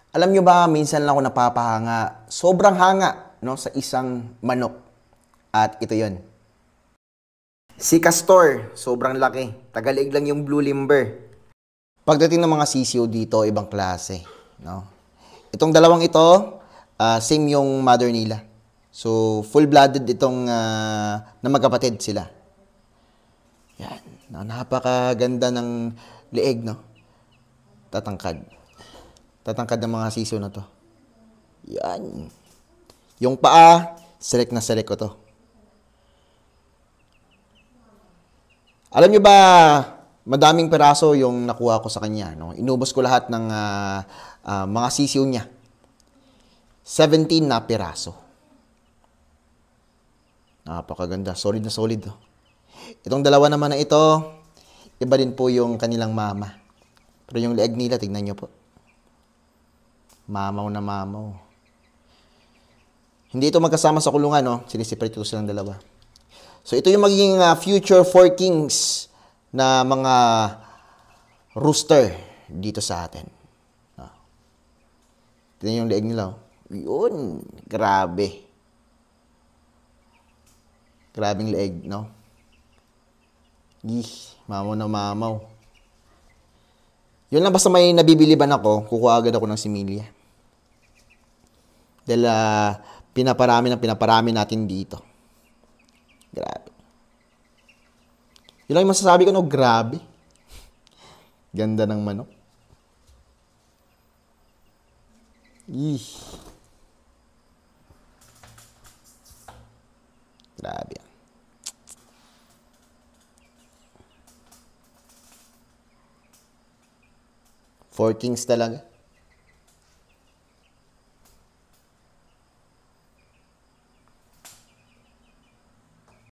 Alam nyo ba, minsan lang ako napapahanga. Sobrang hanga, no, sa isang manok. At ito yon. Si Castor, sobrang laki. Tagaliig lang yung blue limber. Pagdating ng mga sisiyo dito, ibang klase, no? Itong dalawang ito, same yung mother nila. So, full-blooded itong na magkapatid sila. Yan. Napakaganda ng leeg, no? Tatangkad. Tatangkad ng mga sisiyo na to. Yan. Yung paa, select na select ko to. Alam nyo ba, madaming peraso yung nakuha ko sa kanya. No? Inubos ko lahat ng mga sisiyo niya. 17 na peraso. Napakaganda. Solid na solid. Oh. Itong dalawa naman na ito, iba din po yung kanilang mama. Pero yung leeg nila, tignan nyo po. Mamaw na mamaw. Hindi ito magkasama sa kulungan, no? Sinisiparate ko silang dalawa. So, ito yung magiging future 4 kings na mga rooster dito sa atin. Tignan yung leeg nila. Oh. Yun. Grabe. Grabing leeg, no? Mamaw na mamaw. Yun lang, basta may nabibiliban ako, kukuha agad ako ng similya. Dahil pinaparami natin dito. Grabe. Yun lang yung masasabi ko, no? Grabe. Ganda ng manok. Grabe. 4 kings talaga.